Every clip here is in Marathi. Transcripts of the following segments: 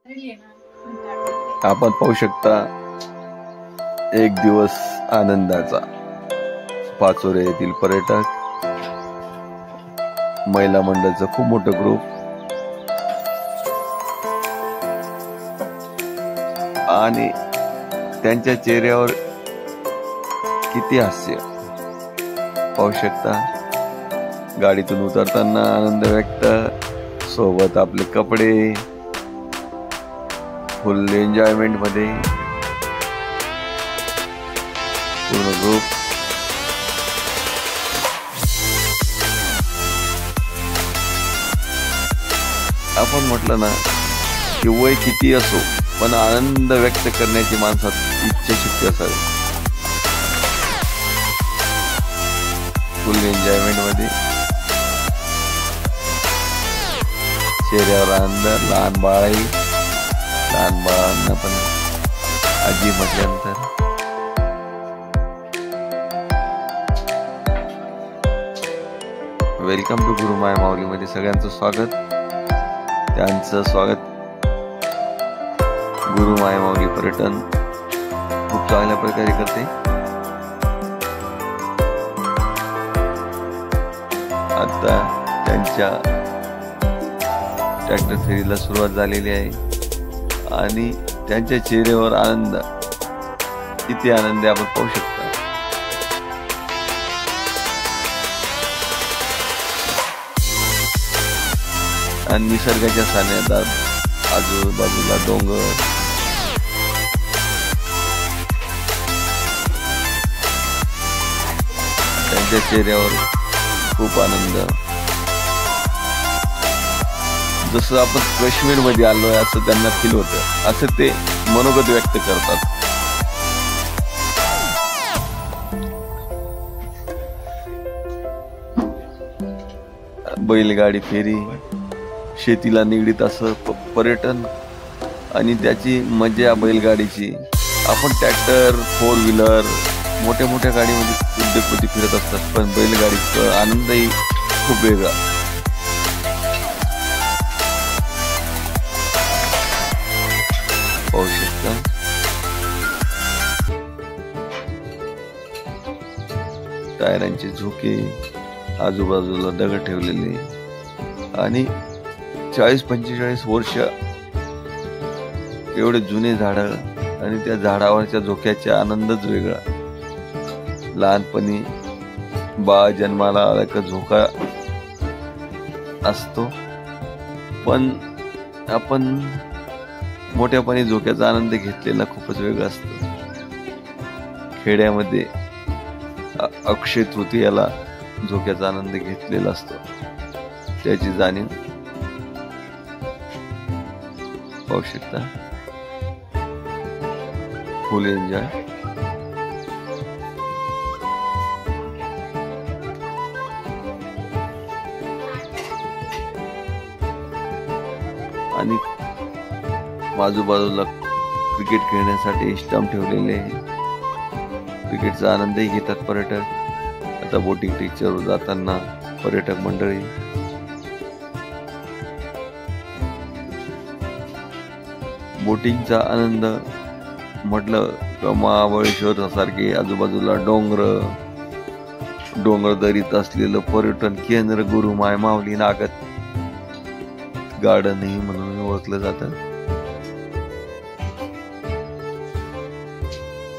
आपण पाहू शकता एक दिवस आनंदाचा पाचोरे येथील पर्यटक महिला मंडळाचं खूप मोठं ग्रुप आणि त्यांच्या चेहऱ्यावर किती हास्य पाहू शकता। गाडीतून उतरताना आनंद व्यक्त, सोबत आपले कपडे, फुल एन्जॉयमेंट मध्ये पूर्ण ग्रुप। आपण म्हटलं ना की वय किती असो पण आनंद व्यक्त करण्याची माणसात इच्छाशक्ती असावी। फुल एन्जॉयमेंट मध्ये चेहऱ्यावर आनंद, लहान बाळही, लहान बाळांना पण आजी म्हटल्यानंतर वेलकम टू गुरुमाया माऊली मध्ये सगळ्यांचं स्वागत। त्यांचं स्वागत गुरुमाया माऊली पर्यटन खूप चांगल्या प्रकारे करते। आता त्यांच्या ट्रॅक्टर फेरीला सुरुवात झालेली आहे आणि त्यांच्या चेहऱ्यावर आनंद, किती आनंद आपण पाहू शकता। आणि निसर्गाच्या सानिध्यात आजूबाजूला डोंगर, त्यांच्या चेहऱ्यावर खूप आनंद, जसं आपण काश्मीर मध्ये आलोय असं त्यांना फील होतं, असं ते मनोगत व्यक्त करतात। बैलगाडी फेरी, शेतीला निगडीत असं पर्यटन आणि त्याची मजा बैलगाडीची। आपण ट्रॅक्टर, फोर व्हीलर, मोठ्या मोठ्या गाडीमध्ये उद्योगपती फिरत असतात, पण बैलगाडीचा आनंदही खूप वेगळा। पाहू शकता टायरांचे झोके, आजूबाजूला दगड ठेवलेले आणि 40-45 वर्ष एवढे जुने झाड आणि त्या झाडावरच्या झोक्याचा आनंदच वेगळा। लहानपणी बाळ जन्माला आला का झोका असतो, पण आपण मोठ्यापणी झोक्याचा आनंद घेतलेला खूपच वेगळा असतो। खेड्यामध्ये अक्षय तृतीयाला झोक्याचा आनंद घेतलेला असतो, त्याची जाणीव पाहू शकता। फुल एन्जॉय। आणि आजूबाजूला क्रिकेट खेळण्यासाठी स्टंप ठेवलेले, क्रिकेटचा आनंदही घेतात पर्यटक। आता बोटिंग टीचर जाताना पर्यटक मंडळी, बोटिंगचा आनंद म्हटलं तर महाबळेश्वर सारखे आजूबाजूला डोंगर दरीत असलेलं पर्यटन केंद्र गुरुमाया माऊली नागत गार्डनही म्हणून ओळखलं जातं।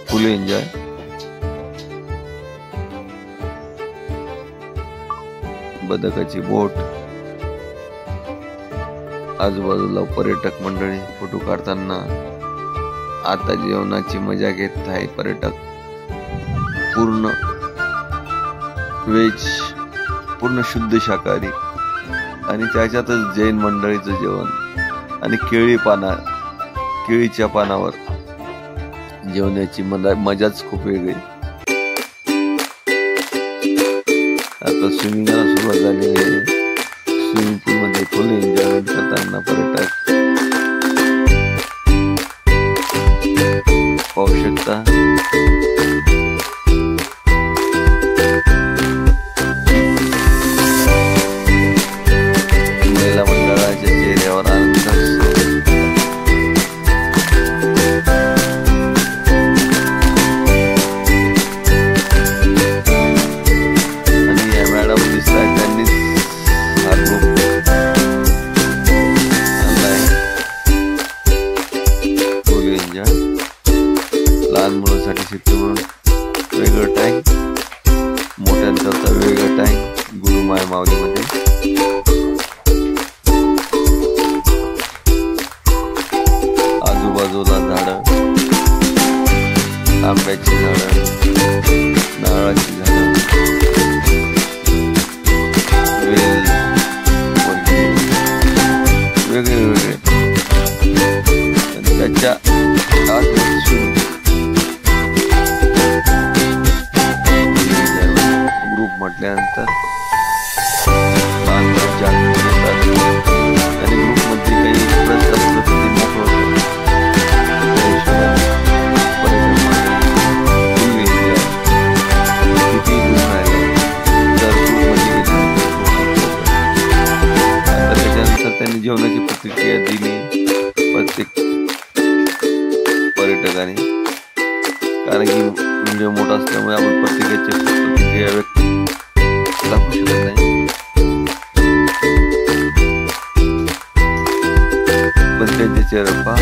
फुल एन्जॉय। बदकाची बोट, आजूबाजूला पर्यटक मंडळी फोटो काढताना। आता जेवणाची मजा घेत आहे पर्यटक, पूर्ण व्हेज, पूर्ण शुद्ध शाकाहारी आणि त्याच्यातच जैन मंडळीचं जेवण आणि केळीच्या पानावर जेवण्याची मजाच खूप वेगळी। आता स्विमिंगला सुरुवात झालेली आहे। स्विमिंग पूल मध्ये फुल एन्जॉयमेंट करताना पर्यटक पाहू शकता। महिला मंडळाच्या चेहऱ्यावर आनंद असतो। आंब्याची झाडं, नारळाची झाडं, वेल, वर्गी, वेगळे वेगळे. त्याच्या ग्रुप म्हटल्यानंतर आणि ग्रुप मध्ये काही प्रश्न असलं तर ते मोठं होतं. किती ग्रुप राहिले तर ग्रुपमध्ये त्याच्यानंतर त्यांनी जेवणाची प्रतिक्रिया दिली प्रत्येक पर्यटकाने. कारण की व्हिडिओ मोठा असल्यामुळे आपण प्रत्येकाची प्रतिक्रिया व्यक्त दाखवू शकत नाही. पण त्यांचे चेहरे पहा